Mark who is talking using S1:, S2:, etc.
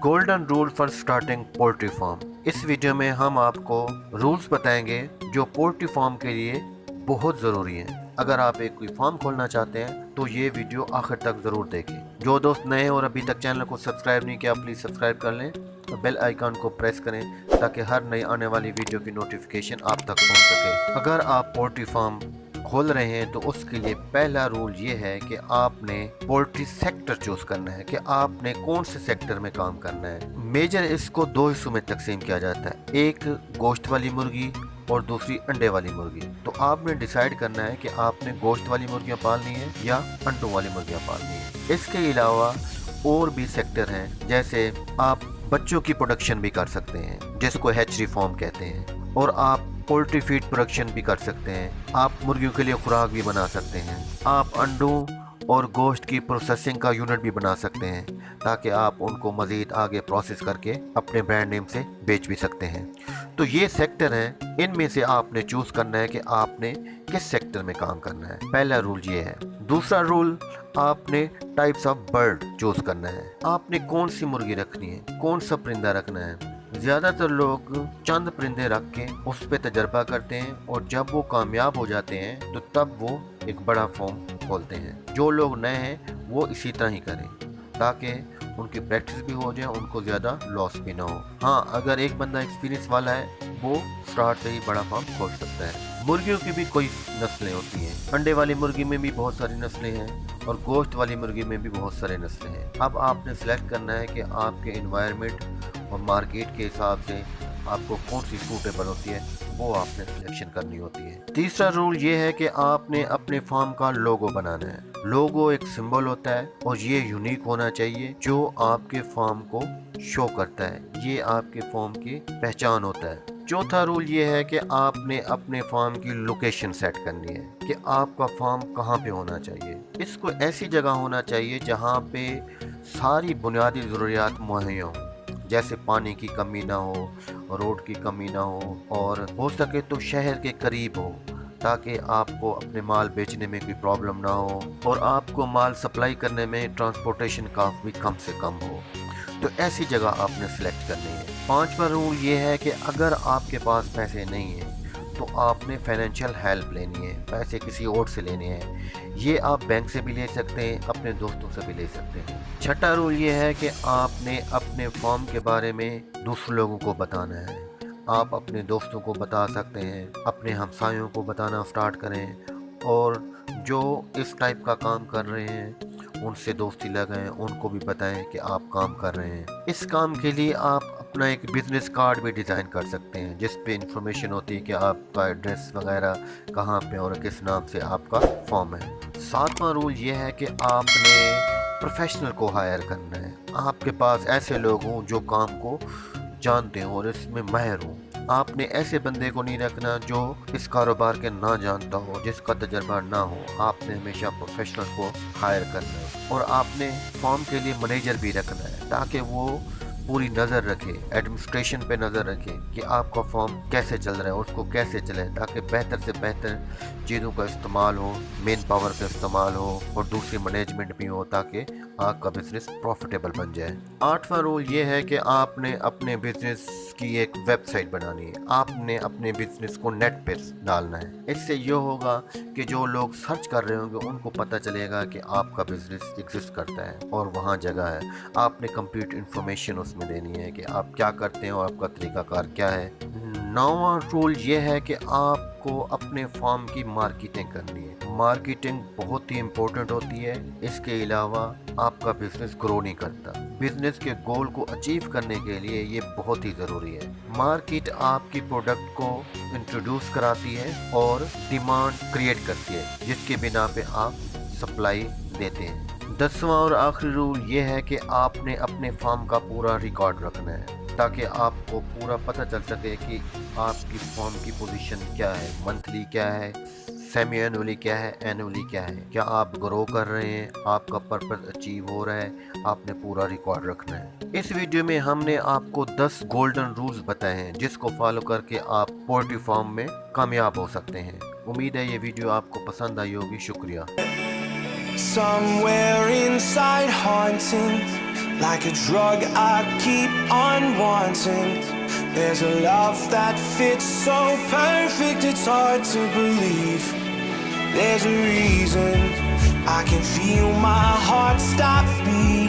S1: Golden rule for starting poultry farm. इस video में हम आपको रूल्स बताएंगे जो पोल्ट्री फार्म के लिए बहुत ज़रूरी हैं। अगर आप एक कोई फार्म खोलना चाहते हैं तो ये वीडियो आखिर तक ज़रूर देखें। जो दोस्त नए हैं और अभी तक चैनल को सब्सक्राइब नहीं किया, प्लीज़ सब्सक्राइब कर लें और बेल आइकन को प्रेस करें ताकि हर नई आने वाली वीडियो की नोटिफिकेशन आप तक पहुंच सके। अगर आप पोल्ट्री फार्म खोल रहे हैं तो उसके लिए पहला रूल ये है कि आपने पोल्ट्री सेक्टर चूज करना है कि आपने कौन से सेक्टर में काम करना है। मेजर इसको दो हिस्सों में तकसीम किया जाता है, एक गोश्त वाली मुर्गी और दूसरी अंडे वाली मुर्गी। तो आपने डिसाइड करना है कि आपने गोश्त वाली मुर्गियां पालनी है या अंडों वाली मुर्गियां पालनी है। इसके अलावा और भी सेक्टर हैं, जैसे आप बच्चों की प्रोडक्शन भी कर सकते हैं जिसको हैचरी फार्म कहते हैं, और आप पोल्ट्री फीड प्रोडक्शन भी कर सकते हैं। आप मुर्गियों के लिए खुराक भी बना सकते हैं। आप अंडों और गोश्त की प्रोसेसिंग का यूनिट भी बना सकते हैं ताकि आप उनको मज़ीद आगे प्रोसेस करके अपने ब्रांड नेम से बेच भी सकते हैं। तो ये सेक्टर हैं, इनमें से आपने चूज़ करना है कि आपने किस सेक्टर में काम करना है। पहला रूल ये है। दूसरा रूल, आपने टाइप्स ऑफ बर्ड चूज़ करना है। आपने कौन सी मुर्गी रखनी है, कौन सा परिंदा रखना है। ज़्यादातर लोग चंद परिंदे रख के उस पर तजर्बा करते हैं और जब वो कामयाब हो जाते हैं तो तब वो एक बड़ा फार्म खोलते हैं। जो लोग नए हैं वो इसी तरह ही करें ताकि उनकी प्रैक्टिस भी हो जाए, उनको ज़्यादा लॉस भी ना हो। हाँ, अगर एक बंदा एक्सपीरियंस वाला है वो स्टार्ट से ही बड़ा फार्म खोल सकता है। मुर्गियों की भी कोई नस्लें होती हैं। अंडे वाली मुर्गी में भी बहुत सारी नस्लें हैं और गोश्त वाली मुर्गी में भी बहुत सारे नस्लें हैं। अब आपने सेलेक्ट करना है कि आपके एनवायरनमेंट और मार्केट के हिसाब से आपको कौन सी सूटेबल होती है, वो आपने सिलेक्शन करनी होती है। तीसरा रूल ये है कि आपने अपने फार्म का लोगो बनाना है। लोगो एक सिंबल होता है और ये यूनिक होना चाहिए जो आपके फार्म को शो करता है, ये आपके फार्म की पहचान होता है। चौथा रूल ये है कि आपने अपने फार्म की लोकेशन सेट करनी है कि आपका फार्म कहाँ पे होना चाहिए। इसको ऐसी जगह होना चाहिए जहाँ पे सारी बुनियादी ज़रूरियात मुहैया हों, जैसे पानी की कमी ना हो, रोड की कमी ना हो सके तो शहर के करीब हो ताकि आपको अपने माल बेचने में कोई प्रॉब्लम ना हो और आपको माल सप्लाई करने में ट्रांसपोर्टेशन कास्ट भी कम से कम हो। तो ऐसी जगह आपने सेलेक्ट करनी है। पांचवा रूल ये है कि अगर आपके पास पैसे नहीं हैं तो आपने फाइनेंशियल हेल्प लेनी है, पैसे किसी और से लेने हैं। ये आप बैंक से भी ले सकते हैं, अपने दोस्तों से भी ले सकते हैं। छठा रूल ये है कि आपने अपने फार्म के बारे में दूसरे लोगों को बताना है। आप अपने दोस्तों को बता सकते हैं, अपने हमसायों को बताना स्टार्ट करें और जो इस टाइप का काम कर रहे हैं उनसे दोस्ती लगाएं, उनको भी बताएं कि आप काम कर रहे हैं। इस काम के लिए आप अपना एक बिजनेस कार्ड भी डिज़ाइन कर सकते हैं जिस पे इंफॉर्मेशन होती है कि आपका एड्रेस वगैरह कहाँ पे और किस नाम से आपका फॉर्म है। सातवां रूल ये है कि आपने प्रोफेशनल को हायर करना है। आपके पास ऐसे लोग हों जो काम को जानते हों और इसमें माहिर हों। आपने ऐसे बंदे को नहीं रखना जो इस कारोबार के ना जानता हो, जिसका तजर्बा ना हो। आपने हमेशा प्रोफेशनल को हायर करना है और आपने फार्म के लिए मैनेजर भी रखना है ताकि वो पूरी नज़र रखे, एडमिनिस्ट्रेशन पे नज़र रखे कि आपका फॉर्म कैसे चल रहा है, उसको कैसे चले ताकि बेहतर से बेहतर चीज़ों का इस्तेमाल हो, मेन पावर का इस्तेमाल हो और दूसरी मैनेजमेंट भी हो ताकि आपका बिजनेस प्रॉफिटेबल बन जाए। आठवां रूल ये है कि आपने अपने बिजनेस की एक वेबसाइट बनानी है। आपने अपने बिजनेस को नेट पे डालना है। इससे ये होगा कि जो लोग सर्च कर रहे होंगे उनको पता चलेगा कि आपका बिजनेस एग्जिस्ट करता है और वहाँ जगह है। आपने कंप्लीट इंफॉर्मेशन उसमें देनी है कि आप क्या करते हैं और आपका तरीकाकार क्या है। नौवां रूल ये है कि आपको अपने फार्म की मार्केटिंग करनी है। मार्केटिंग बहुत ही इम्पोर्टेंट होती है। इसके अलावा आपका बिजनेस ग्रो नहीं करता। बिजनेस के गोल को अचीव करने के लिए ये बहुत ही ज़रूरी है। मार्केट आपकी प्रोडक्ट को इंट्रोड्यूस कराती है और डिमांड क्रिएट करती है जिसके बिना पे आप सप्लाई देते हैं। 10वां और आखिरी रूल ये है कि आपने अपने फार्म का पूरा रिकॉर्ड रखना है ताकि आपको पूरा पता चल सके कि आपकी फॉर्म की पोजीशन क्या है, मंथली क्या है, सेमी एनुअली क्या है, एनुअली क्या है, क्या आप ग्रो कर रहे हैं, आपका पर्पस अचीव हो रहा है। आपने पूरा रिकॉर्ड रखना है। इस वीडियो में हमने आपको 10 गोल्डन रूल्स बताए हैं जिसको फॉलो करके आप पोल्ट्री फार्म में कामयाब हो सकते हैं। उम्मीद है ये वीडियो आपको पसंद आई होगी। शुक्रिया।
S2: Somewhere inside haunting Like a drug I keep on wanting. There's a love that fits so perfect, it's hard to believe. There's a reason I can feel my heart stop beating.